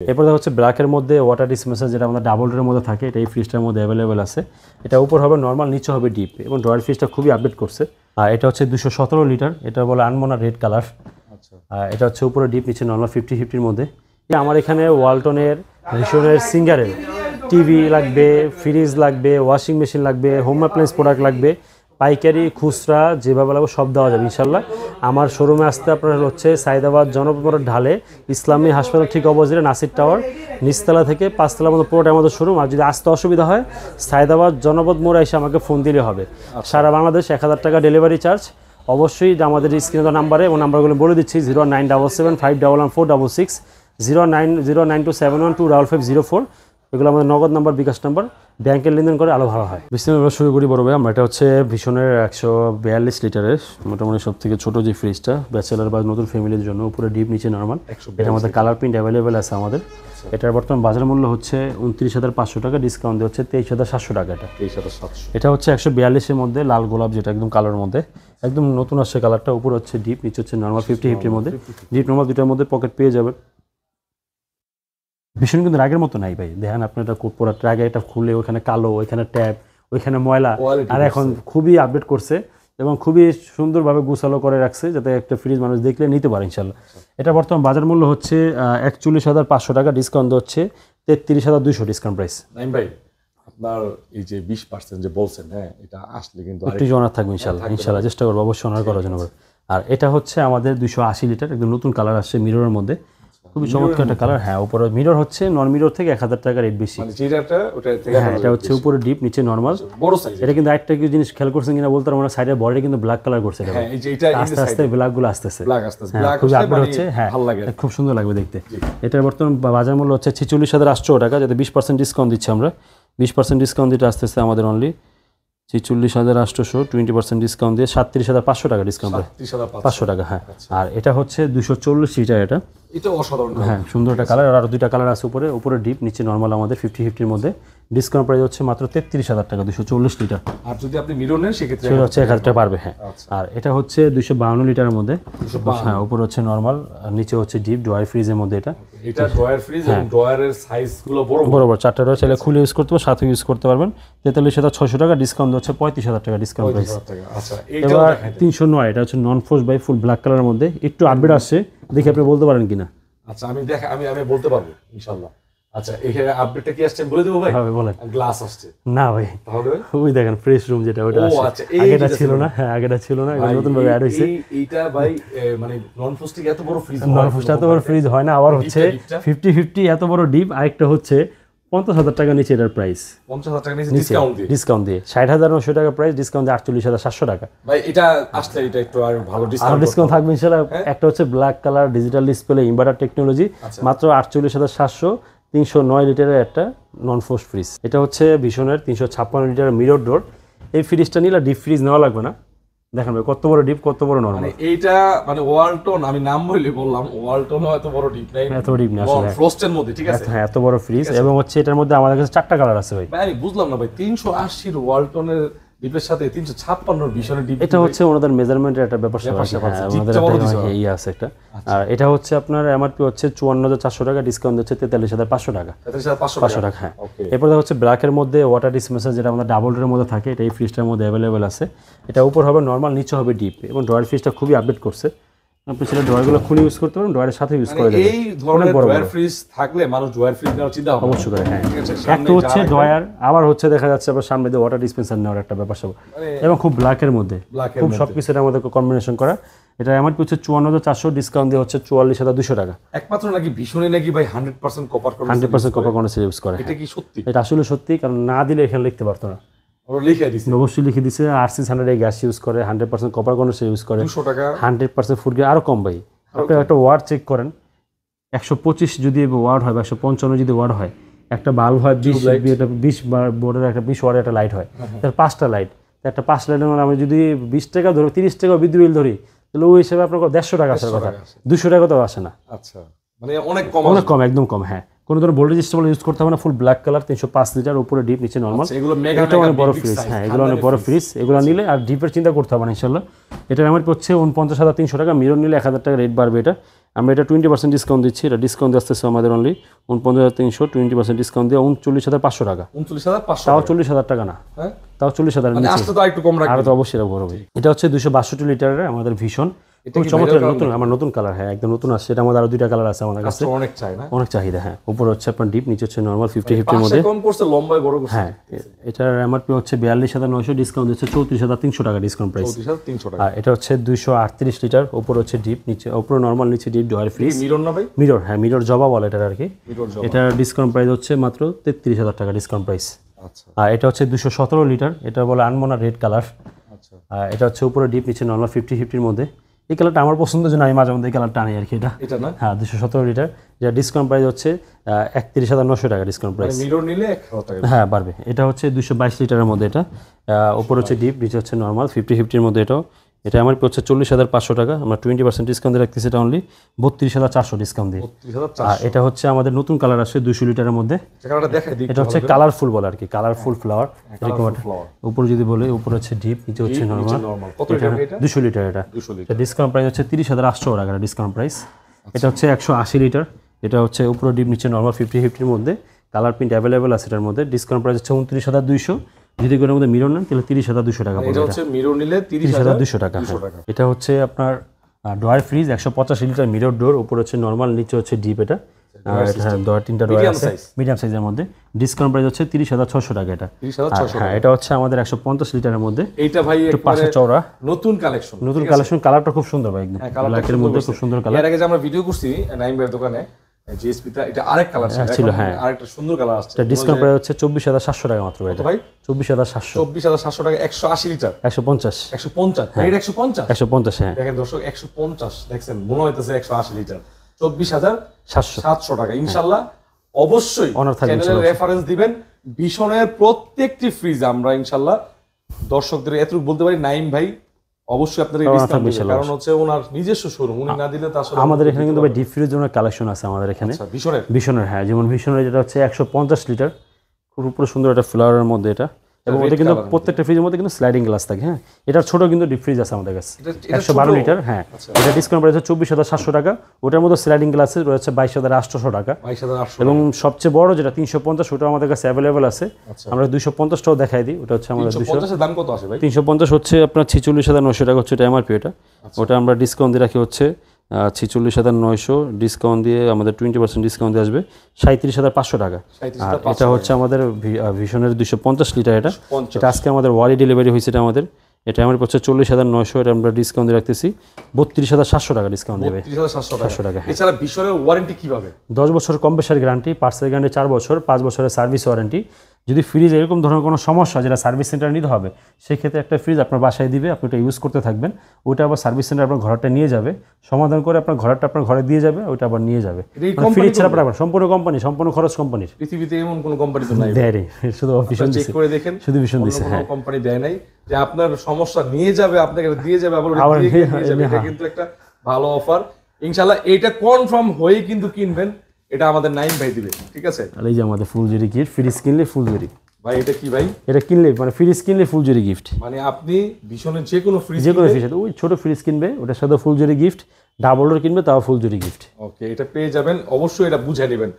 এরপর হচ্ছে ব্ল্যাকের মধ্যে ওয়াটার ডিসপেন্সার, যেটা আমাদের ডাবল ডোরের মধ্যে থাকে, এটা এই ফ্রিজটার মধ্যে অ্যাভেলেবেল আছে। এটা উপর হবে নর্মাল, নিচে হবে ডিপ, এবং ড্রয়ার ফ্রিজটা খুবই আপডেট করছে। আর এটা হচ্ছে 217 লিটার, এটা বলে আনমোনা রেড কালার। আর এটা হচ্ছে উপরে ডিপ, নিচে নর্মাল 50-50-র মধ্যে। আমার এখানে ওয়ালটনের, রিশনের, সিঙ্গারের টিভি লাগবে, ফ্রিজ লাগবে, ওয়াশিং মেশিন লাগবে, হোম অ্যাপ্লায়েন্স প্রোডাক্ট লাগবে, পাইকারি খুচরা যেভাবে লাগবে সব দেওয়া যাবে ইনশাল্লাহ। আমার শোরুমে আসতে আপনার হচ্ছে সাইদাবাদ জনপদ ঢালে ইসলামী হাসপাতাল ঠিক অপোজিটে নাসির টাওয়ার, নিচতলা থেকে 5তলার মতো পুরোটা আমাদের শোরুম। আর যদি আসতে অসুবিধা হয় সাইদাবাদ জনপদ মোড়ে এসে আমাকে ফোন দিলে হবে। সারা বাংলাদেশ 1000 টাকা ডেলিভারি চার্জ। অবশ্যই আমাদের স্ক্রিনে নাম্বারে, এবং নাম্বারগুলো বলে দিচ্ছি 097751146, 0909271255504। এগুলো আমাদের নগদ নাম্বার, বিকাশ নাম্বার, ব্যাংকের লেনদেন করে আলো ভালো হয়। বিস্তারিত শুরু করি বড় ভাই। আমরা এটা হচ্ছে ভীষণের 142 লিটারের মোটামুটি সব থেকে ছোটো যে ফ্রিজটা, ব্যাচেলার বা নতুন ফ্যামিলির জন্য, উপরে ডিপ নিচে নর্মাল। এটার মধ্যে কালার প্রিন্ট অ্যাভেলেবেল আছে আমাদের। এটার বর্তমান বাজার মূল্য হচ্ছে 29,500 টাকা, ডিসকাউন্ট হচ্ছে 23,700 টাকা। এটা হচ্ছে 142-এর মধ্যে লাল গোলাপ, যেটা একদম কালার মধ্যে একদম নতুন আসছে কালারটা। উপরে হচ্ছে ডিপ, নিচে হচ্ছে নর্মাল 50-50-র মধ্যে। ডিপ নর্মাল দুটার মধ্যে পকেট পেয়ে যাবেন। ভীষণ কিন্তু রাগের মতো নাই ভাই, দেখেন আপনি এটা পুরো ট্রাগে, এটা খুলে ওইখানে কালো, ওইখানে ট্যাপ, ওইখানে ময়লা। আর এখন খুবই আপডেট করছে এবং খুবই সুন্দরভাবে গুছালো করে রাখছে, যাতে একটা ফ্রিজ মানুষ দেখলে নিতে পারে ইনশাল্লাহ। এটা বর্তমান বাজার মূল্য হচ্ছে 41,500 টাকা, ডিসকাউন্ট হচ্ছে 33,200 ডিসকাউন্ট প্রাইস। নাইম ভাই, আপনার এই যে 20% যে বলছেন, হ্যাঁ এটা আসলে কিন্তু একটু অনার থাকবে ইনশাল্লাহ চেষ্টা করবো অবশ্যই অনার করার জন্য। আর এটা হচ্ছে আমাদের 280 লিটার, একদম নতুন কালার আসছে মিররের মধ্যে, খুবই চমৎকার একটা কালার। হ্যাঁ, উপরে মিরর হচ্ছে নন মিরর থেকে 1000 টাকা রেট বেশি। হ্যাঁ, এটা হচ্ছে উপরে ডিপ, নিচে নর্মাল, বড় সাইজ। এটা কিন্তু একটা কি জিনিস খেয়াল করছেন কিনা বলতে পারবো না, সাইডের বডি কিন্তু ব্ল্যাক কালার করছে। আস্তে আস্তে ব্ল্যাক গুলো আসতেছে, খুবই আপডেট হচ্ছে। হ্যাঁ, খুব সুন্দর লাগবে দেখতে। এটার বর্তমান বাজার মূল্য হচ্ছে 46,800 টাকা, যাতে 20% ডিসকাউন্ট দিচ্ছি আমরা। 20% ডিসকাউন্ট দিতে আসতেছে আমাদের অনলি 46,800, 20% ডিসকাউন্ট দিয়ে 37,500 টাকা ডিসকাউন্ট, 500 টাকা। হ্যাঁ, আর এটা হচ্ছে 240 লিটার, এটা অসাধারণ। হ্যাঁ, সুন্দর একটা কালার। আর দুইটা কালার আছে, উপরে ডিপ, নিচে নর্মাল আমাদের 50-50-র মধ্যে। ডিসকাউন্ট প্রাইস হচ্ছে মাত্র 33,000 টাকা, 240 লিটার। আর যদি আপনি মিরর নেন সেক্ষেত্রে হচ্ছে 1000 টাকা পারবে। হ্যাঁ, আর এটা হচ্ছে 252 লিটারের মধ্যে। হ্যাঁ, উপরে হচ্ছে নর্মাল, আর নিচে হচ্ছে ডিপ, ড্রয়ার ফ্রিজের মধ্যে। এটা ড্রয়ার ফ্রিজ এবং ড্রয়ারের সাইজগুলো বড়, 4টা ড্রয়ার চাইলে খুলে ইউজ করতে পারবেন, সাথে ইউজ করতে পারবেন। 43,600 টাকা, ডিসকাউন্ট হচ্ছে 35,000 টাকা ডিসকাউন্ট প্রাইস। এবার 309, এটা হচ্ছে non frost by full black কালারের মধ্যে, একটু আপডেট আসছে, দেখি আপনি বলতে পারেন কিনা। আচ্ছা, আমি বলতে পারবো ইনশাআল্লাহ। আচ্ছা, এখানে আপডেটটা কি আসছে বলে দেব ভাই? হ্যাঁ বলেন। গ্লাস আসছে না ভাই, তাহলে ওই দেখেন ফ্রেশ রুম যেটা, ওটা আছে। আচ্ছা, আগেটা ছিল না। হ্যাঁ, আগেটা ছিল না, এটা নতুন ভাবে অ্যাড হইছে। এইটা ভাই মানে নন ফ্রস্টিক এত বড় ফ্রিজ, নন ফ্রস্ট এত বড় ফ্রিজ হয় না। আবার হচ্ছে 50-50 এত বড় ডিপ। আরেকটা হচ্ছে 50,000 টাকা নিচে এটার প্রাইস, 50,000 টাকা নিচে ডিসকাউন্ট দিয়ে 60,900 টাকা প্রাইস, ডিসকাউন্ট দিয়ে 48,700 টাকা। ভাই এটা আসলে এটা একটু আর ভালো ডিসকাউন্ট থাকবে ইনশাআল্লাহ। একটা হচ্ছে black colour digital display inverter technology, মাত্র 48,700, 309 লিটারের একটা নন ফ্রস্ট ফ্রিজ। এটা হচ্ছে ভীষণের 356 লিটারের মিরর ডোর। এই ফ্রিজটা নিলে ডিপ ফ্রিজ নেওয়া লাগবে না। দেখেন ভাই কত বড় ডিপ, কত বড় নরমাল। এইটা মানে ওয়ালটন, আমি নাম বলে বললাম, ওয়ালটন এত বড় ডিপ নাই, এত ডিপ না আসলে ফ্রস্টের মধ্যে, ঠিক আছে। হ্যাঁ, এত বড় ফ্রিজ। এবং হচ্ছে এটার মধ্যে আমাদের কাছে 4টা কালার আছে ভাই। আমি বুঝলাম না ভাই, 380 ওয়ালটনের ডিপের সাথে 356 ভীষণের ডিপ, এটা হচ্ছে ওনাদের মেজারমেন্টের একটা ব্যাপার আছে একটা। আর এটা হচ্ছে আপনার এমআরপি হচ্ছে 54,400 টাকা, ডিসকাউন্ট হচ্ছে 43,500 টাকা, 500 টাকা। হ্যাঁ, এরপর হচ্ছে ব্ল্যাকের মধ্যে ওয়াটার ডিসপেন্সার, যেটা আমাদের ডাবল ডোরের মধ্যে থাকে, এটা এই ফ্রিজটার মধ্যে অ্যাভেলেবেল আছে। এটা উপর হবে নর্মাল, নিচে হবে ডিপ, এবং ড্রয়ার ফ্রিজটা খুবই আপডেট করছে। আপনি সেটা ড্রয়ারগুলো খুলে ইউজ করতে পারেন, ড্রয়ারের সাথে ইউজ করে দেবেন। এই ধরনের ড্রয়ার ফ্রিজ থাকলে মানুষ ড্রয়ার ফ্রিজ নেওয়ার চিন্তা ভাবনা অবশ্যই করে। হ্যাঁ, একটা হচ্ছে ড্রয়ার, আবার হচ্ছে দেখা যাচ্ছে আবার সামনে দিয়ে ওয়াটার ডিসপেন্সার নেওয়ার একটা ব্যাপার সব, এবং খুব ব্ল্যাকের মধ্যে, খুব সবকিছু এর মধ্যে কম্বিনেশন করা। এটা এমআরপি হচ্ছে 54,400, ডিসকাউন্ট দিয়ে হচ্ছে 44,200 টাকা। একমাত্র নাকি ভীষণে নাকি ভাই 100% কপার কন্ডেন্সার ইউজ করে। এটা কি সত্যি? এটা আসলে সত্যি, কারণ না দিলে এখানে লিখতে পারতো না। অবশ্যই লিখে দিছে। R600 গ্যাস ইউজ করে, 100% কপার কন্ডেন্সার ইউজ করে, 200 টাকা, 100% ফুড গ্রেড। আরো কম ভাই, আপনি একটা ওয়াট চেক করেন, 125 যদি ওয়াট হয় বা 155 যদি ওয়াট হয়, একটা বাল্ব হয় 20 বোর্ডের একটা 20 ওয়াটের একটা লাইট হয়, তার 5টা লাইট, একটা 5 লাইটের মানে আমি যদি 20 টাকা ধরি, 30 টাকা বিদ্যুৎ বিল ধরি, তাহলে ওই হিসেবে আপনার 150 টাকা আসার কথা, 200 টাকা তো আসে না। আচ্ছা, মানে অনেক কম, একদম কম। হ্যাঁ, কোনো ধরনের ভোল্টেজ স্টেবল ইউজ করতে হবে না। ফুল ব্ল্যাক কালার, 305 লিটার, উপরে ডিপ, নিচে নর্মাল। এটা অনেক বড় ফ্রিজ। হ্যাঁ, এগুলো অনেক বড় ফ্রিজ। এগুলো নিলে আর ডিপের চিন্তা করতে হবে না ইনশাল্লাহ। এটা আমার হচ্ছে 49,300 টাকা। মিরর নিলে 1,000 টাকা রেট বাড়বে এটা। আমরা এটা 20% ডিসকাউন্ট দিচ্ছি, এটা ডিসকাউন্ট আসতেছে আমাদের অনলি 49,300, 20% ডিসকাউন্ট দিয়ে 39,500 টাকা। 39,500 তাও 40,000 টাকা না, হ্যাঁ তাও 40,000 মানে আসলে তো একটু কম রাখবেন। আর তো অবশ্যই এটা বড় হবে। এটা হচ্ছে 262 লিটারের আমাদের ভীষণ, খুব চমৎকার নতুন, আমার নতুন কালার, হ্যাঁ একদম নতুন আসছে। এটা আমাদের আরো 2টা কালার আছে আমাদের কাছে, অনেক চাই না, অনেক চাহিদা। হ্যাঁ, উপরে হচ্ছে আপনার ডিপ, নিচে হচ্ছে নরমাল 50-50 মধ্যে। কম করছে, লম্বায় বড় করছে। হ্যাঁ, এটার এমআরপি হচ্ছে 42,900, ডিসকাউন্ট হচ্ছে 34,300 টাকা ডিসকাউন্ট প্রাইস। 34,300 টাকা। আর এটা হচ্ছে 238 লিটার, উপরে হচ্ছে ডিপ, নিচে উপরে নরমাল, নিচে ডিপ, ডয়ার ফ্রিজ। মিরর না ভাই? মিরর, হ্যাঁ মিরর জবা বলে এটা আর কি। মিরর জবা। এটার ডিসকাউন্ট প্রাইস হচ্ছে মাত্র 33,000 টাকা ডিসকাউন্ট প্রাইস। আচ্ছা আর এটা হচ্ছে 217 লিটার, এটা বলে আনমোনা রেড কালার। আচ্ছা, আর এটা হচ্ছে উপরে ডিপ, নিচে নরমাল 50-50 মধ্যে। এই কালারটা আমার পছন্দের জন্য আমি মাঝে মধ্যে এই কালারটা আনি আর কি। এটা না? হ্যাঁ, 217 লিটার, যার ডিসকাউন্ট প্রাইস হচ্ছে 31,900 টাকা ডিসকাউন্ট প্রাইস। মিরর নিলে 1,000 টাকা। হ্যাঁ বাড়বে। এটা হচ্ছে 222 লিটারের মধ্যে, এটা উপরে হচ্ছে ডিপ, নিচে হচ্ছে নরমাল 50-50-র মধ্যে। এটা আমার হচ্ছে 40,500 টাকা, আমরা 20% ডিসকাউন্ট দিয়ে রাখতেছি, এটা অনলি 32,400 ডিসকাউন্ট দিয়ে। 32,400। আর এটা হচ্ছে আমাদের নতুন কালার আসছে 200 লিটারের মধ্যে, কালারটা দেখাই দিই। এটা হচ্ছে কালারফুল বলে আর কি, কালারফুল ফ্লাওয়ার এরকম একটা। ফ্লাওয়ার। উপরে যদি বলে, উপরে হচ্ছে ডিপ, নিচে হচ্ছে নরমাল। নরমাল কত টাকা এটা? 200 লিটার এটা। 200 লিটার। এটা ডিসকাউন্ট প্রাইস হচ্ছে 30,800 টাকা ডিসকাউন্ট প্রাইস। এটা হচ্ছে 180 লিটার, এটা হচ্ছে উপরে ডিপ, নিচে নরমাল 50-50-র মধ্যে। কালার প্রিন্ট অ্যাভেলেবেল আছে এটার মধ্যে। ডিসকাউন্ট প্রাইস হচ্ছে 29,200, যদি কোনো মধ্যে মিরর নেন তাহলে 30,200 টাকা পড়বে। এটা হচ্ছে মিরর নিলে 30,200 টাকা। এটা হচ্ছে আপনার ডয়ার ফ্রিজ, 185 লিটার মিরর ডোর, উপরে হচ্ছে নরমাল, নিচে হচ্ছে ডিপ। এটা ডয়ার 3টা ডয়ার আছে, মিডিয়াম সাইজের মধ্যে। ডিসকাউন্ট প্রাইস হচ্ছে 30,600 টাকা এটা। 30,600। হ্যাঁ, এটা হচ্ছে আমাদের 150 লিটারের মধ্যে। এইটা ভাই একটু পাশে চওড়া, নতুন কালেকশন। নতুন কালেকশন, কালারটা খুব সুন্দর ভাই, একদম ব্ল্যাকের মধ্যে খুব সুন্দর কালার। এর আগে যে আমরা ভিডিও করছি নাইম ভাইয়ের দোকানে জিএসপি টা, এটা আরেক কালার ছিল। হ্যাঁ, আরেকটা সুন্দর কালার আসছে। এটা ডিসকাউন্ট প্রাইস হচ্ছে 24,700 টাকা মাত্র এটা ভাই। 24,700। 24,700 টাকা, 180 লিটার, 150 150। এটা 150, 150। হ্যাঁ, দেখেন দর্শক 150, দেখছেন মনে হইতেছে 180 লিটার, 24,700 টাকা। ইনশাআল্লাহ অবশ্যই চ্যানেলের রেফারেন্স দিবেন। ভীষণের প্রত্যেকটি ফ্রিজ আমরা ইনশাআল্লাহ দর্শকদের এতটুকু বলতে পারি, নাইম ভাই অবশ্যই আপনাদের ডিসকাউন্ট দিবেন, কারণ হচ্ছে ওনার নিজস্ব শোরুম, উনি না দিলে তা আসলে। আমাদের এখানে কিন্তু ভাই ডিপ ফ্রিজ জন্য কালেকশন আছে আমাদের এখানে। আচ্ছা, ভীষণের। হ্যাঁ, যেমন ভীষণের যেটা হচ্ছে 150 লিটার, খুব উপরে সুন্দর একটা ফ্লাওয়ারের মধ্যে এটা, এবং ওদের কিন্তু প্রত্যেকটা ফ্রিজের মধ্যে কিন্তু স্লাইডিং গ্লাস থাকে। হ্যাঁ, এটার ছোট কিন্তু ডিপ ফ্রিজ আছে আমাদের কাছে, 112 লিটার। হ্যাঁ, এটা ডিসকাউন্ট প্রাইস হচ্ছে 24,700 টাকা। ওটার মধ্যে স্লাইডিং গ্লাসের রয়েছে 22,800 টাকা। 22,800। এবং সবচেয়ে বড় যেটা 350, ওটা আমাদের কাছে অ্যাভেলেবল আছে। আমরা 250টাও দেখাই দিই। ওটা হচ্ছে আমাদের 250 এর দাম কত আসে ভাই? 350 হচ্ছে আপনার 46,900 টাকা হচ্ছে এটা এমআরপি। ওটা আমরা ডিসকাউন্ট দিয়ে রাখি হচ্ছে 46,900, ডিসকাউন্ট দিয়ে আমাদের 20% ডিসকাউন্ট দিয়ে আসবে 37,500 টাকা। আর এটা হচ্ছে আমাদের ভিশনের 250 লিটার। এটা আজকে আমাদের ওয়ারি ডেলিভারি হয়েছে। এটা আমাদের, এটা আমার হচ্ছে 40,900, এটা আমরা ডিসকাউন্ট দিয়ে রাখতেছি 32,700 টাকা ডিসকাউন্ট দেবে। 32,700 টাকা। এছাড়া ভিশনের ওয়ারেন্টি কিভাবে? 10 বছর কম্প্রেসার গ্যারান্টি, পার্সেল গ্যারান্টি 4 বছর, 5 বছরের সার্ভিস ওয়ারেন্টি। যদি ফ্রিজ এরকম ধরনের কোনো সমস্যা যেটা সার্ভিস সেন্টার নিতে হবে, সেক্ষেত্রে একটা ফ্রিজ আপনার বাসায় দিবে, আপনি ওটা ইউজ করতে থাকবেন। ওটা আবার সার্ভিস সেন্টার আপনার ঘরটা নিয়ে যাবে, সমাধান করে আপনার ঘরটা আপনার ঘরে দিয়ে যাবে, ওটা আবার নিয়ে যাবে। ফ্রিজ ছাড়া আপনার সম্পূর্ণ কোম্পানি, সম্পূর্ণ খরচ কোম্পানির। পৃথিবীতে এমন কোনো কোম্পানি তো নাই দেয়, শুধু ভীষণ চেক করে দেখেন, শুধু ভীষণ দিছে। হ্যাঁ, কোম্পানি দেয় নাই যে আপনার সমস্যা নিয়ে যাবে, আপনাকে দিয়ে যাবে, আবার দিয়ে যাবে। এটা কিন্তু একটা ভালো অফার। ইনশাআল্লাহ এটা কনফার্ম হয়ে কিন্তু কিনবেন, এটা আমাদের নাইম ভাই দিবে, ঠিক আছে? আর এই যে আমাদের ফুলজুরি গিফট, ফ্রিজ কিনলে ফুলজুরি। ভাই এটা কি ভাই? এটা কিনলে মানে ফ্রিজ কিনলে ফুলজুরি গিফট। মানে আপনি ভীষণের যে কোনো ফ্রিজ, ওই ছোট ফ্রিজ কিনবে, ওটার সাথে ফুলজুরি গিফট। ডাবল ডোর কিনবে, তাও ফুলজুরি গিফট। ওকে, এটা পেয়ে যাবেন। অবশ্যই এটা বুঝে নেবেন।